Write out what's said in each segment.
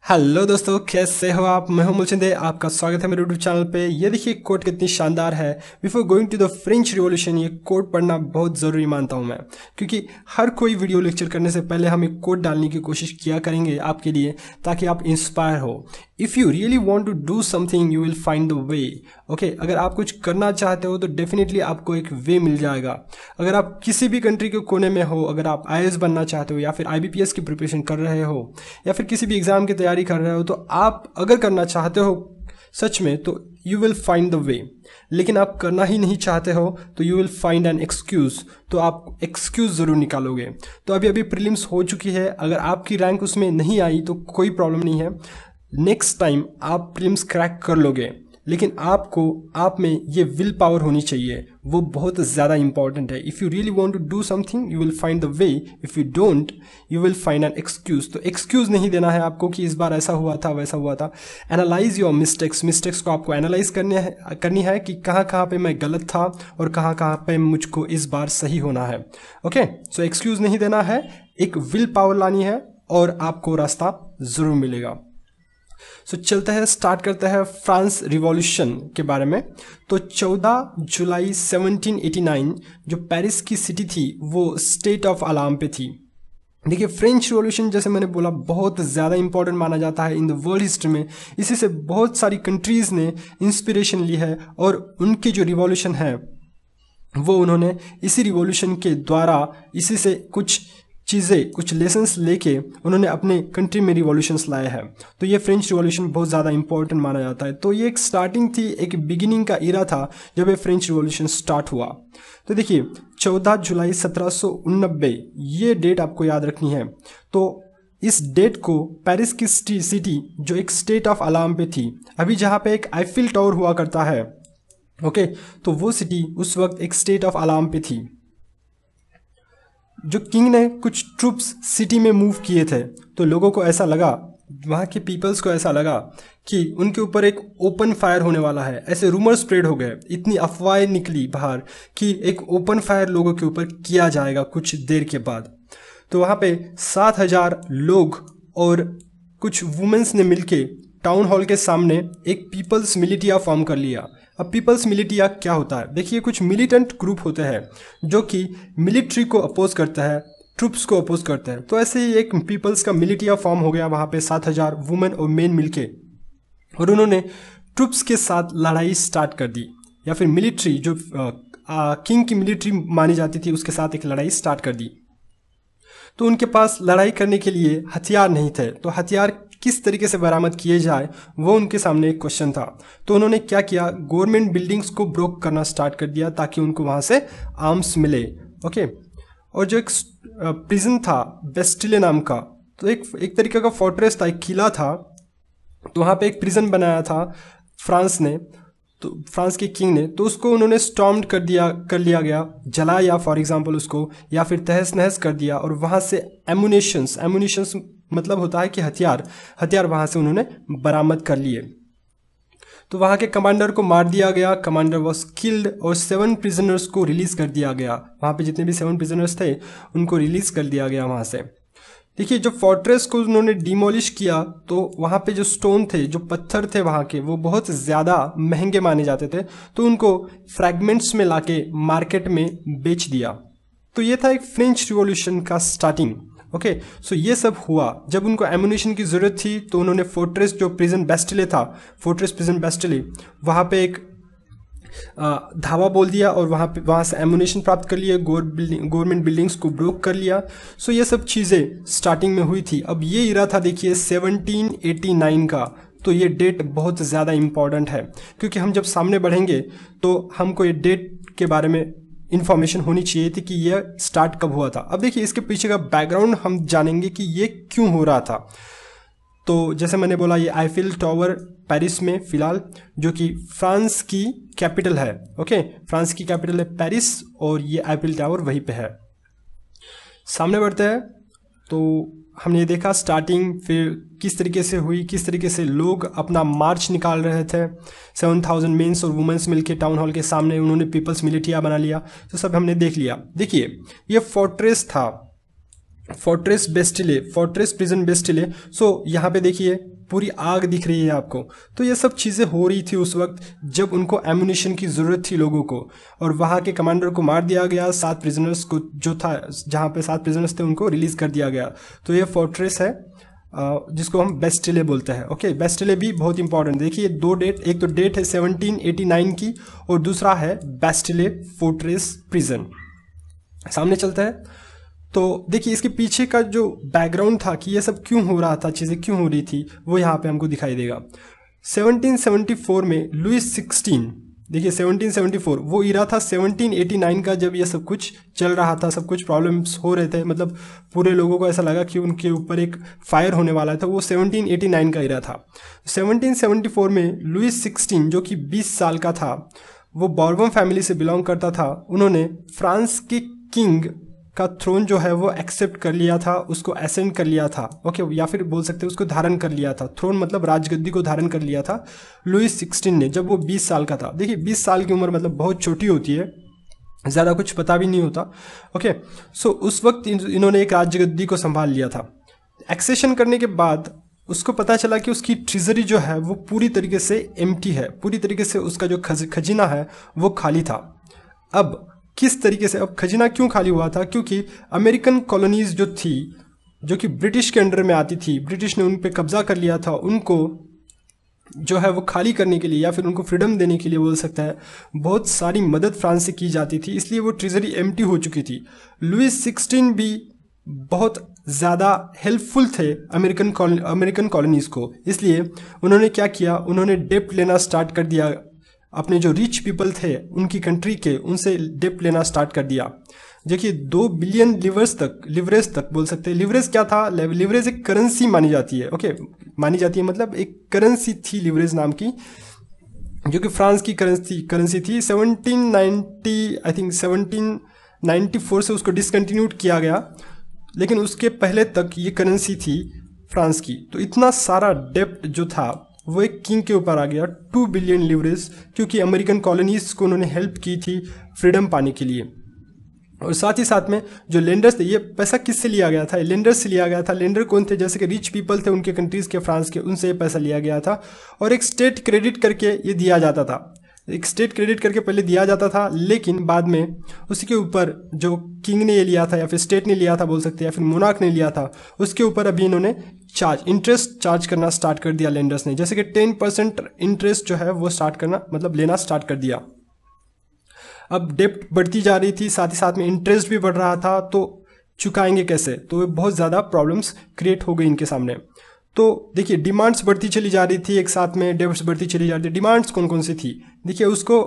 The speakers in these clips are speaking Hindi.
हेलो दोस्तों, कैसे हो आप। मैं हूं मुलचिंदे, आपका स्वागत है मेरे यूट्यूब चैनल पे। ये देखिए कोट कितनी शानदार है। Before going to the French Revolution, ये कोट पढ़ना बहुत ज़रूरी मानता हूं मैं, क्योंकि हर कोई वीडियो लेक्चर करने से पहले हम एक कोट डालने की कोशिश किया करेंगे आपके लिए, ताकि आप इंस्पायर हो। If you really want to do something you will find the way. Okay, अगर आप कुछ करना चाहते हो तो डेफिनेटली आपको एक वे मिल जाएगा। अगर आप किसी भी कंट्री के कोने में हो, अगर आप IAS बनना चाहते हो या फिर IBPS की प्रिपरेशन कर रहे हो या फिर किसी भी एग्ज़ाम की तैयारी कर रहे हो, तो आप अगर करना चाहते हो सच में तो यू विल फाइंड द वे। लेकिन आप करना ही नहीं चाहते हो तो you will find an excuse, तो आप एक्सक्यूज़ ज़रूर निकालोगे। तो अभी अभी प्रीलिम्स हो चुकी है, अगर आपकी रैंक उसमें नहीं आई तो कोई प्रॉब्लम नहीं है, नेक्स्ट टाइम आप प्रीलिम्स क्रैक कर लोगे। लेकिन आपको आप में ये विल पावर होनी चाहिए, वो बहुत ज़्यादा इंपॉर्टेंट है। If you really want to do something you will find the way, if you don't you will find an excuse. तो एक्सक्यूज़ नहीं देना है आपको कि इस बार ऐसा हुआ था वैसा हुआ था। एनालाइज योर मिस्टेक्स को आपको एनालाइज करनी है कि कहाँ कहाँ पे मैं गलत था और कहाँ कहाँ पे मुझको इस बार सही होना है। ओके, सो एक्सक्यूज़ नहीं देना है, एक विल पावर लानी है और आपको रास्ता ज़रूर मिलेगा। सो चलते हैं, स्टार्ट करते हैं फ्रांस रिवॉल्यूशन के बारे में। तो 14 जुलाई 1789 जो पेरिस की सिटी थी वो स्टेट ऑफ अलार्म पे थी। देखिए फ्रेंच रिवॉल्यूशन, जैसे मैंने बोला, बहुत ज़्यादा इंपॉर्टेंट माना जाता है इन द वर्ल्ड हिस्ट्री में। इसी से बहुत सारी कंट्रीज़ ने इंस्पिरेशन ली है और उनकी जो रिवॉल्यूशन है वो उन्होंने इसी रिवॉल्यूशन के द्वारा, इसी से कुछ चीज़ें, कुछ लेसन्स लेके उन्होंने अपने कंट्री में रिवॉल्यूशंस लाए हैं। तो ये फ्रेंच रिवॉल्यूशन बहुत ज़्यादा इंपॉर्टेंट माना जाता है। तो ये एक स्टार्टिंग थी, एक बिगिनिंग का इरा था जब ये फ्रेंच रिवॉल्यूशन स्टार्ट हुआ। तो देखिए 14 जुलाई 1789 ये डेट आपको याद रखनी है। तो इस डेट को पेरिस की सिटी जो एक स्टेट ऑफ अलार्म पे थी, अभी जहाँ पे एक आईफिल टावर हुआ करता है, ओके, तो वो सिटी उस वक्त एक स्टेट ऑफ अलार्म पे थी। जो किंग ने कुछ ट्रूप्स सिटी में मूव किए थे, तो लोगों को ऐसा लगा, वहाँ के पीपल्स को ऐसा लगा कि उनके ऊपर एक ओपन फायर होने वाला है। ऐसे रूमर स्प्रेड हो गए, इतनी अफवाहें निकली बाहर कि एक ओपन फायर लोगों के ऊपर किया जाएगा कुछ देर के बाद। तो वहाँ पे 7,000 लोग और कुछ वुमेन्स ने मिलके टाउन हॉल के सामने एक पीपल्स मिलिटिया फॉर्म कर लिया। अब पीपल्स मिलिटिया क्या होता है? देखिए कुछ मिलिटेंट ग्रुप होते हैं जो कि मिलिट्री को अपोज करता है, ट्रूप्स को अपोज करते हैं। तो ऐसे ही एक पीपल्स का मिलिटिया फॉर्म हो गया वहाँ पे 7,000 वुमेन और मेन मिलके, और उन्होंने ट्रूप्स के साथ लड़ाई स्टार्ट कर दी, या फिर मिलिट्री जो किंग की मिलिट्री मानी जाती थी उसके साथ एक लड़ाई स्टार्ट कर दी। तो उनके पास लड़ाई करने के लिए हथियार नहीं थे, तो हथियार किस तरीके से बरामद किए जाए वो उनके सामने एक क्वेश्चन था। तो उन्होंने क्या किया, गवर्नमेंट बिल्डिंग्स को ब्रोक करना स्टार्ट कर दिया ताकि उनको वहाँ से आर्म्स मिले। ओके, और जो एक प्रिजन था बेस्टिले नाम का, तो एक तरीके का फोर्ट्रेस था, एक किला था, तो वहाँ पे एक प्रिजन बनाया था फ्रांस ने, तो फ्रांस के किंग ने, तो उसको उन्होंने स्टॉर्म्ड कर लिया गया, जलाया फॉर एग्जांपल उसको, या फिर तहस नहस कर दिया। और वहाँ से एमुनिशंस मतलब होता है कि हथियार वहाँ से उन्होंने बरामद कर लिए। तो वहाँ के कमांडर को मार दिया गया, कमांडर वॉज किल्ड, और 7 प्रिजनर्स को रिलीज़ कर दिया गया। वहाँ पे जितने भी 7 प्रिजनर्स थे उनको रिलीज़ कर दिया गया वहाँ से। देखिए जो फोर्ट्रेस को उन्होंने डिमोलिश किया, तो वहाँ पे जो स्टोन थे, जो पत्थर थे वहाँ के, वो बहुत ज़्यादा महंगे माने जाते थे, तो उनको फ्रैगमेंट्स में लाके मार्केट में बेच दिया। तो ये था एक फ्रेंच रिवॉल्यूशन का स्टार्टिंग। ओके, सो ये सब हुआ जब उनको एमुनिशन की ज़रूरत थी, तो उन्होंने फोर्ट्रेस जो प्रिजन बेस्टिले था, फोर्ट्रेस प्रिजन बेस्टिले, वहाँ पे एक धावा बोल दिया और वहाँ से एमुनेशन प्राप्त कर लिया, गवर्नमेंट बिल्डिंग्स को ब्रोक कर लिया। सो ये सब चीज़ें स्टार्टिंग में हुई थी। अब ये इरा था देखिए 1789 का, तो ये डेट बहुत ज़्यादा इम्पॉर्टेंट है, क्योंकि हम जब सामने बढ़ेंगे तो हमको ये डेट के बारे में इन्फॉर्मेशन होनी चाहिए थी कि ये स्टार्ट कब हुआ था। अब देखिए इसके पीछे का बैकग्राउंड हम जानेंगे कि ये क्यों हो रहा था। तो जैसे मैंने बोला, ये आईफिल टावर पेरिस में फ़िलहाल, जो कि फ्रांस की कैपिटल है। ओके, फ्रांस की कैपिटल है पेरिस, और ये आईफिल टावर वहीं पे है। सामने बढ़ते हैं, तो हमने ये देखा स्टार्टिंग, फिर किस तरीके से हुई, किस तरीके से लोग अपना मार्च निकाल रहे थे। 7,000 मेंस और वुमेन्स मिलके टाउन हॉल के सामने उन्होंने पीपल्स मिलिटिया बना लिया। तो सब हमने देख लिया। देखिए ये फोर्ट्रेस था, फोर्ट्रेस प्रिजन बेस्टिले। सो यहाँ पे देखिए पूरी आग दिख रही है आपको। तो ये सब चीज़ें हो रही थी उस वक्त जब उनको एम्यूनिशन की ज़रूरत थी लोगों को, और वहाँ के कमांडर को मार दिया गया, 7 प्रिजनर्स को जो था, जहाँ पे 7 प्रिजनर्स थे उनको रिलीज़ कर दिया गया। तो ये फोर्ट्रेस है जिसको हम बेस्टिले बोलते हैं। ओके, बेस्टिले भी बहुत इंपॉर्टेंट। देखिए 2 डेट, एक तो डेट है 1789 की और दूसरा है बेस्टिले फोर्ट्रेस प्रिजन। सामने चलता है तो देखिए इसके पीछे का जो बैकग्राउंड था कि ये सब क्यों हो रहा था, चीज़ें क्यों हो रही थी, वो यहाँ पे हमको दिखाई देगा। 1774 में लुईस 16, देखिए 1774 वो इरा था 1789 का, जब ये सब कुछ चल रहा था, सब कुछ प्रॉब्लम्स हो रहे थे, मतलब पूरे लोगों को ऐसा लगा कि उनके ऊपर एक फायर होने वाला था। वो 1789 का इरा था। 1774 में लुईस 16 जो कि 20 साल का था, वो बॉर्बन फैमिली से बिलोंग करता था। उन्होंने फ्रांस के किंग का थ्रोन जो है वो एक्सेप्ट कर लिया था, उसको असेंड कर लिया था। ओके, या फिर बोल सकते हैं उसको धारण कर लिया था। थ्रोन मतलब राजगद्दी को धारण कर लिया था लुईस 16 ने, जब वो 20 साल का था। देखिए 20 साल की उम्र मतलब बहुत छोटी होती है, ज़्यादा कुछ पता भी नहीं होता। ओके, सो उस वक्त इन्होंने एक राजगद्दी को संभाल लिया था। एक्सेशन करने के बाद उसको पता चला कि उसकी ट्रेजरी जो है वो पूरी तरीके से एम्प्टी है, पूरी तरीके से उसका जो खजीना है वो खाली था। अब किस तरीके से, अब खजीना क्यों खाली हुआ था? क्योंकि अमेरिकन कॉलोनीज जो थी, जो कि ब्रिटिश के अंडर में आती थी, ब्रिटिश ने उन पे कब्जा कर लिया था, उनको जो है वो खाली करने के लिए या फिर उनको फ्रीडम देने के लिए बोल सकता है, बहुत सारी मदद फ्रांस से की जाती थी, इसलिए वो ट्रेजरी एम्प्टी हो चुकी थी। लुईस 16 भी बहुत ज़्यादा हेल्पफुल थे अमेरिकन कॉलोनीज़ को, इसलिए उन्होंने क्या किया, उन्होंने डेप्ट लेना स्टार्ट कर दिया। अपने जो रिच पीपल थे उनकी कंट्री के, उनसे डेप्ट लेना स्टार्ट कर दिया। देखिए 2 बिलियन लिवरेज तक बोल सकते हैं। लिवरेज क्या था? लिवरेज एक करेंसी मानी जाती है। ओके, मानी जाती है मतलब एक करेंसी थी लिवरेज नाम की, जो कि फ्रांस की करेंसी थी। 1790 आई थिंक 1794 से उसको डिसकंटिन्यूड किया गया, लेकिन उसके पहले तक ये करेंसी थी फ्रांस की। तो इतना सारा डेप्ट जो था वो एक किंग के ऊपर आ गया, 2 बिलियन लिवरेज, क्योंकि अमेरिकन कॉलोनीज को उन्होंने हेल्प की थी फ्रीडम पाने के लिए। और साथ ही साथ में जो लेंडर्स थे, ये पैसा किससे लिया गया था? लेंडर्स से लिया गया था। लेंडर कौन थे? जैसे कि रिच पीपल थे उनके कंट्रीज़ के, फ्रांस के, उनसे ये पैसा लिया गया था और एक स्टेट क्रेडिट करके ये दिया जाता था। एक स्टेट क्रेडिट करके पहले दिया जाता था, लेकिन बाद में उसी के ऊपर जो किंग ने ये लिया था या फिर स्टेट ने लिया था बोल सकते हैं, या फिर मोनार्क ने लिया था, उसके ऊपर अभी इन्होंने इंटरेस्ट चार्ज करना स्टार्ट कर दिया लेंडर्स ने। जैसे कि 10% इंटरेस्ट जो है वो स्टार्ट करना, मतलब लेना स्टार्ट कर दिया। अब डेप्ट बढ़ती जा रही थी, साथ ही साथ में इंटरेस्ट भी बढ़ रहा था, तो चुकाएंगे कैसे? तो बहुत ज़्यादा प्रॉब्लम्स क्रिएट हो गई इनके सामने। तो देखिए डिमांड्स बढ़ती चली जा रही थी, एक साथ में डेब्ट्स बढ़ती चली जा रही थी। डिमांड्स कौन कौन सी थी? देखिए उसको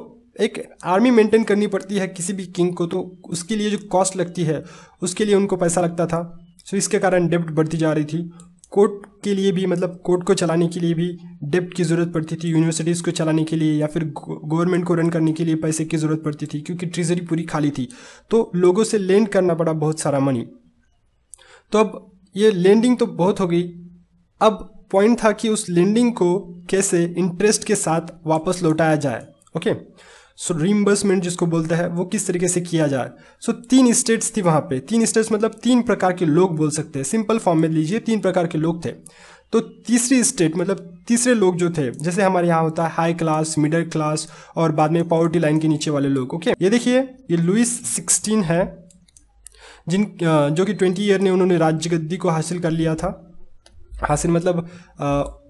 एक आर्मी मेंटेन करनी पड़ती है किसी भी किंग को, तो उसके लिए जो कॉस्ट लगती है उसके लिए उनको पैसा लगता था। सो इसके कारण डेब्ट बढ़ती जा रही थी। कोर्ट के लिए भी, मतलब कोर्ट को चलाने के लिए भी डेब्ट की ज़रूरत पड़ती थी। यूनिवर्सिटीज़ को चलाने के लिए या फिर गवर्नमेंट को रन करने के लिए पैसे की ज़रूरत पड़ती थी, क्योंकि ट्रेजरी पूरी खाली थी। तो लोगों से लेंड करना पड़ा बहुत सारा मनी। तो अब ये लेंडिंग तो बहुत हो गई, अब पॉइंट था कि उस लेंडिंग को कैसे इंटरेस्ट के साथ वापस लौटाया जाए। ओके, सो रीइंबर्समेंट जिसको बोलते हैं वो किस तरीके से किया जाए। सो 3 स्टेट्स थी वहाँ पे। 3 स्टेट्स मतलब 3 प्रकार के लोग बोल सकते हैं, सिंपल फॉर्म में लीजिए 3 प्रकार के लोग थे। तो तीसरी स्टेट मतलब तीसरे लोग जो थे, जैसे हमारे यहाँ होता है हाई क्लास, मिडिल क्लास और बाद में पॉवर्टी लाइन के नीचे वाले लोग। ओके, ये देखिए ये लुईस 16 है, जो कि 20 ईयर ने उन्होंने राज्यगद्दी को हासिल कर लिया था। हासिल मतलब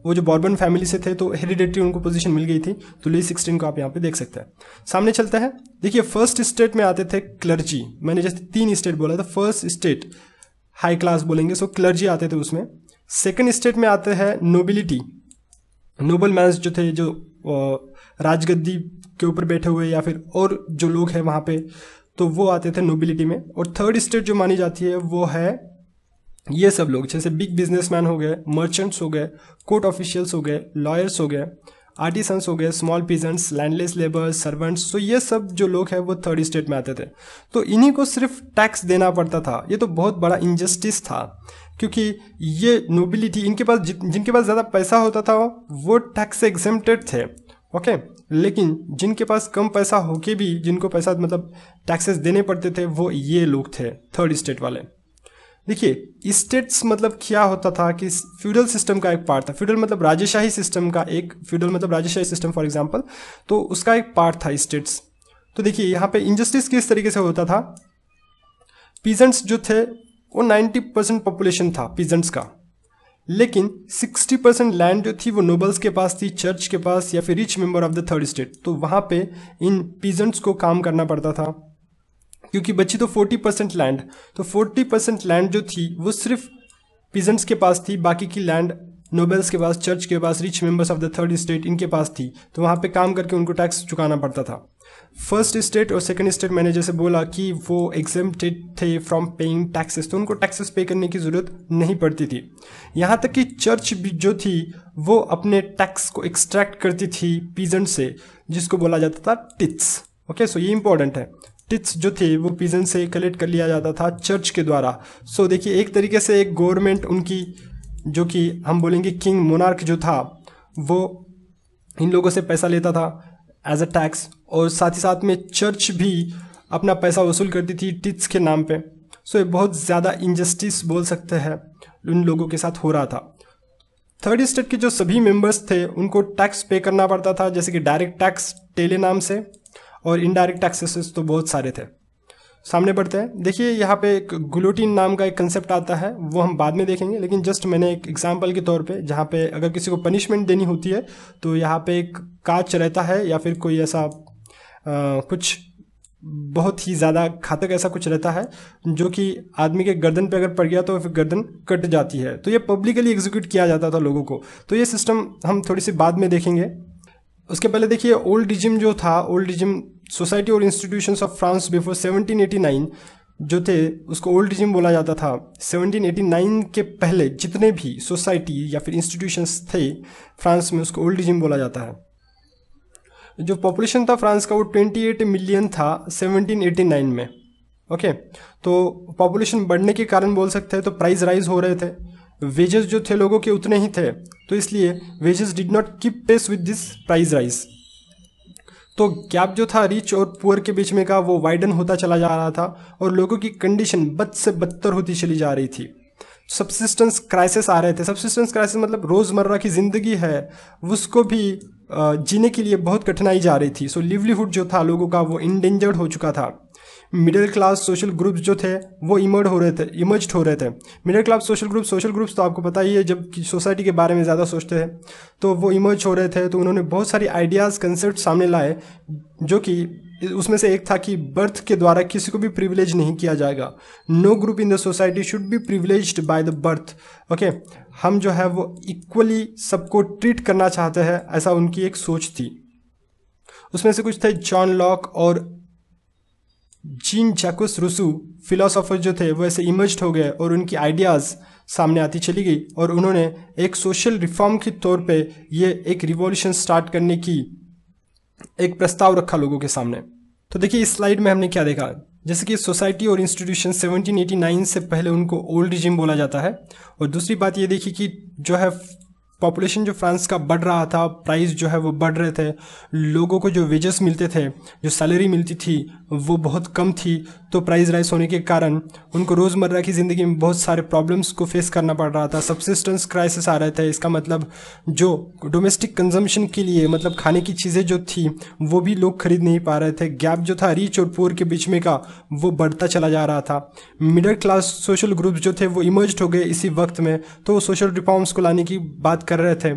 वो जो बॉर्बन फैमिली से थे तो हेरिडेटरी उनको पोजीशन मिल गई थी। तो लुईस 16 को आप यहाँ पे देख सकते हैं। सामने चलता है, देखिए फर्स्ट स्टेट में आते थे क्लर्जी। मैंने जैसे 3 स्टेट बोला था, फर्स्ट स्टेट हाई क्लास बोलेंगे, सो क्लर्जी आते थे उसमें। सेकंड स्टेट में आते हैं नोबिलिटी, नोबल मैन्स जो थे, जो राजगद्दी के ऊपर बैठे हुए या फिर और जो लोग हैं वहाँ पे, तो वो आते थे नोबिलिटी में। और थर्ड स्टेट जो मानी जाती है वो है ये सब लोग, जैसे बिग बिजनेसमैन हो गए, मर्चेंट्स हो गए, कोर्ट ऑफिशियल्स हो गए, लॉयर्स हो गए, आर्टिसंस हो गए, small peasants, landless labours, servants. तो ये सब जो लोग हैं वो थर्ड स्टेट में आते थे। तो इन्हीं को सिर्फ टैक्स देना पड़ता था। ये तो बहुत बड़ा इनजस्टिस था, क्योंकि ये नोबिलिटी, इनके पास जिनके पास ज़्यादा पैसा होता था वो टैक्स से एग्जेम्प्टेड थे। ओके, लेकिन जिनके पास कम पैसा होके भी जिनको पैसा मतलब टैक्सेस देने पड़ते थे, वो ये लोग थे थर्ड स्टेट वाले। देखिए स्टेट्स मतलब क्या होता था कि फ्यूडल सिस्टम का एक पार्ट था। फ्यूडल मतलब राजेशाही सिस्टम का एक, फ्यूडल मतलब राजेशाही सिस्टम फॉर एग्जांपल, तो उसका एक पार्ट था स्टेट्स। तो देखिए यहाँ पे इंजस्टिस किस तरीके से होता था, पीजेंट्स जो थे वो 90% पॉपुलेशन था पीजेंट्स का, लेकिन 60% लैंड जो थी वो नोबल्स के पास थी, चर्च के पास या फिर rich member of the third state. तो वहाँ पे इन पीजेंट्स को काम करना पड़ता था, क्योंकि बची तो 40% लैंड, तो 40% लैंड जो थी वो सिर्फ पीजेंट्स के पास थी, बाकी की लैंड नोबल्स के पास, चर्च के पास, rich members of the third state इनके पास थी। तो वहाँ पे काम करके उनको टैक्स चुकाना पड़ता था। फर्स्ट स्टेट और सेकंड स्टेट मैंने जैसे बोला कि वो एग्जेम्प्टेड थे फ्रॉम पेइंग टैक्सेस, तो उनको टैक्सेस पे करने की ज़रूरत नहीं पड़ती थी। यहाँ तक कि चर्च भी जो थी वो अपने टैक्स को एक्सट्रैक्ट करती थी पीजेंट से, जिसको बोला जाता था टिथ्स। ओके, सो ये इंपॉर्टेंट है। टिथ्स जो थे वो पीजेंट से कलेक्ट कर लिया जाता था चर्च के द्वारा। सो देखिए एक तरीके से एक गवर्नमेंट उनकी, जो कि हम बोलेंगे किंग मोनार्क जो था, वो इन लोगों से पैसा लेता था एज अ टैक्स, और साथ ही साथ में चर्च भी अपना पैसा वसूल करती थी टिथ्स के नाम पे। सो ये बहुत ज़्यादा इंजस्टिस बोल सकते हैं उन लोगों के साथ हो रहा था। थर्ड स्टेट के जो सभी मेंबर्स थे उनको टैक्स पे करना पड़ता था, जैसे कि डायरेक्ट टैक्स टेले नाम से, और इनडायरेक्ट टैक्सेस तो बहुत सारे थे। सामने बढ़ते हैं। देखिए यहाँ पे एक गुलोटिन नाम का एक कंसेप्ट आता है, वो हम बाद में देखेंगे, लेकिन जस्ट मैंने एक एग्जांपल के तौर पे, जहाँ पे अगर किसी को पनिशमेंट देनी होती है तो यहाँ पे एक कांच रहता है या फिर कोई ऐसा कुछ बहुत ही ज़्यादा घातक ऐसा कुछ रहता है जो कि आदमी के गर्दन पे अगर पड़ गया तो फिर गर्दन कट जाती है। तो ये पब्लिकली एग्जीक्यूट किया जाता था लोगों को। तो ये सिस्टम हम थोड़ी सी बाद में देखेंगे। उसके पहले देखिए ओल्ड रिजिम जो था, ओल्ड रिजिम सोसाइटी और इंस्टीट्यूशंस ऑफ फ्रांस बिफोर 1789 जो थे उसको ओल्ड रिजिम बोला जाता था। 1789 के पहले जितने भी सोसाइटी या फिर इंस्टीट्यूशंस थे फ्रांस में उसको ओल्ड रिजिम बोला जाता है। जो पॉपुलेशन था फ्रांस का वो 28 मिलियन था 1789 में। ओके, तो पॉपुलेशन बढ़ने के कारण बोल सकते हैं, तो प्राइस राइज हो रहे थे, वेजेस जो थे लोगों के उतने ही थे, तो इसलिए wages did not keep pace with this price rise. तो गैप जो था रिच और पुअर के बीच में का वो वाइडन होता चला जा रहा था और लोगों की कंडीशन बद से बदतर होती चली जा रही थी। सब्सिस्टेंस क्राइसिस आ रहे थे। सब्सिस्टेंस क्राइसिस मतलब रोज़मर्रा की ज़िंदगी है उसको भी जीने के लिए बहुत कठिनाई जा रही थी। सो लिवलीहुड जो था लोगों का वो इंडेंजर्ड हो चुका था। मिडिल क्लास सोशल ग्रुप्स जो थे वो इमर्ज हो रहे थे। मिडिल क्लास सोशल ग्रुप्स तो आपको पता ही है, जब सोसाइटी के बारे में ज़्यादा सोचते हैं तो वो इमर्ज हो रहे थे। तो उन्होंने बहुत सारी आइडियाज़ कंसेप्ट सामने लाए, जो कि उसमें से एक था कि बर्थ के द्वारा किसी को भी प्रिविलेज नहीं किया जाएगा। No group in the society should be privileged by the birth. Okay, हम जो है वो इक्वली सबको ट्रीट करना चाहते हैं, ऐसा उनकी एक सोच थी। उसमें से कुछ थे जॉन लॉक और जीन जैकुस रूसो, फिलोसोफर जो थे वो ऐसे इमर्ज्ड हो गए और उनकी आइडियाज़ सामने आती चली गई और उन्होंने एक सोशल रिफॉर्म के तौर पे ये एक रिवॉल्यूशन स्टार्ट करने की एक प्रस्ताव रखा लोगों के सामने। तो देखिए इस स्लाइड में हमने क्या देखा, जैसे कि सोसाइटी और इंस्टीट्यूशन 1789 से पहले उनको ओल्ड रिजिम बोला जाता है। और दूसरी बात ये देखी कि जो है पॉपुलेशन जो फ्रांस का बढ़ रहा था, प्राइस जो है वो बढ़ रहे थे, लोगों को जो वेजेस मिलते थे, जो सैलरी मिलती थी वो बहुत कम थी। तो प्राइस राइज होने के कारण उनको रोज़मर्रा की ज़िंदगी में बहुत सारे प्रॉब्लम्स को फेस करना पड़ रहा था। सब्सिस्टेंस क्राइसिस आ रहे थे। इसका मतलब जो डोमेस्टिक कंजम्पशन के लिए मतलब खाने की चीज़ें जो थी वो भी लोग खरीद नहीं पा रहे थे। गैप जो था रिच और पुअर के बीच में का वो बढ़ता चला जा रहा था। मिडिल क्लास सोशल ग्रुप्स जो थे वो इमर्ज्ड हो गए इसी वक्त में, तो वो सोशल रिफॉर्म्स को लाने की बात कर रहे थे।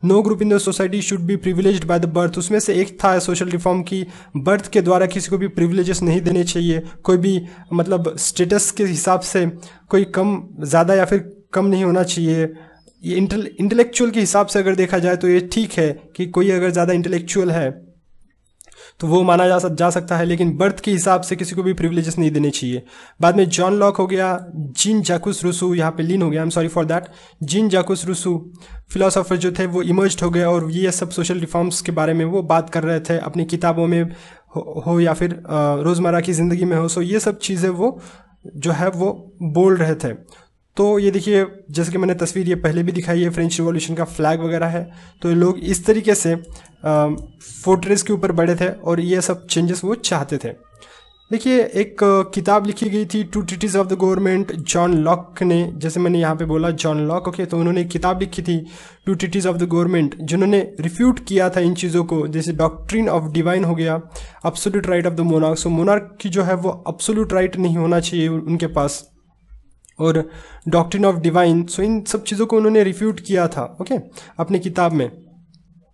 No group in the society should be privileged by the birth, उसमें से एक था सोशल रिफॉर्म की बर्थ के द्वारा किसी को भी प्रिविलेजेस नहीं देने चाहिए। कोई भी मतलब स्टेटस के हिसाब से कोई कम ज़्यादा या फिर कम नहीं होना चाहिए। ये इंटेलेक्चुअल के हिसाब से अगर देखा जाए तो ये ठीक है कि कोई अगर ज़्यादा इंटेलेक्चुअल है तो वो माना जा सकता है, लेकिन बर्थ के हिसाब से किसी को भी प्रिविलेजेस नहीं देने चाहिए। बाद में जॉन लॉक हो गया, जीन जैकुस रूसो, यहाँ पे लीन हो गया, I am sorry for that, Jean Jacques Rousseau philosopher जो थे वो इमर्ज्ड हो गए और ये सब सोशल रिफॉर्म्स के बारे में वो बात कर रहे थे अपनी किताबों में हो या फिर रोज़मर्रा की ज़िंदगी में हो। सो ये सब चीज़ें वो जो है वो बोल रहे थे। तो ये देखिए जैसे कि मैंने तस्वीर ये पहले भी दिखाई है, फ्रेंच रिवॉल्यूशन का फ्लैग वगैरह है। तो लोग इस तरीके से फोर्ट्रेस के ऊपर बढ़े थे और ये सब चेंजेस वो चाहते थे। देखिए, एक किताब लिखी गई थी two treatises of the government, John Locke ने, जैसे मैंने यहाँ पे बोला जॉन लॉक, ओके, तो उन्होंने एक किताब लिखी थी two treatises of the government, जिन्होंने रिफ्यूट किया था इन चीज़ों को, जैसे डॉक्ट्रिन ऑफ डिवाइन हो गया, absolute right of the monarch. So monarch की जो है वो एब्सोल्यूट राइट नहीं होना चाहिए उनके पास, और डॉक्ट्रिन ऑफ डिवाइन, सो इन सब चीज़ों को उन्होंने रिफ्यूट किया था, ओके, अपनी किताब में।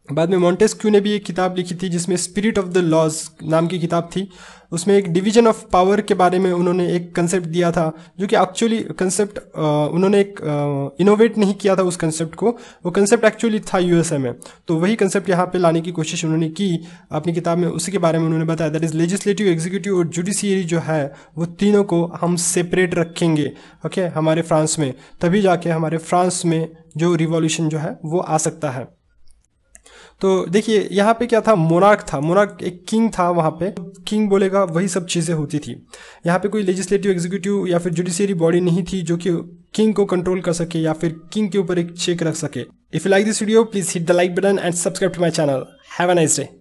बाद में मॉन्टेस्क्यू ने भी एक किताब लिखी थी जिसमें स्पिरिट ऑफ द लॉज नाम की किताब थी। उसमें एक डिवीजन ऑफ पावर के बारे में उन्होंने एक कंसेप्ट दिया था, जो कि एक्चुअली कंसेप्ट उन्होंने एक इनोवेट नहीं किया था उस कंसेप्ट को, वो कंसेप्ट एक्चुअली था यूएसए में। तो वही कंसेप्ट यहाँ पे लाने की कोशिश उन्होंने की अपनी किताब में, उसी के बारे में उन्होंने बताया, दैट इज लेजिस्लेटिव, एग्जीक्यूटिव और जुडिशियरी जो है वो तीनों को हम सेपरेट रखेंगे, ओके, हमारे फ्रांस में, तभी जाके हमारे फ्रांस में जो रिवॉल्यूशन जो है वो आ सकता है। तो देखिए यहाँ पे क्या था, मोनार्क था, मोनार्क एक किंग था, वहाँ पे किंग बोलेगा वही सब चीज़ें होती थी। यहाँ पे कोई लेजिस्लेटिव, एग्जीक्यूटिव या फिर जुडिशियरी बॉडी नहीं थी जो कि किंग को कंट्रोल कर सके या फिर किंग के ऊपर एक चेक रख सके। If you like this video please hit the like button and subscribe to my channel. Have a nice day.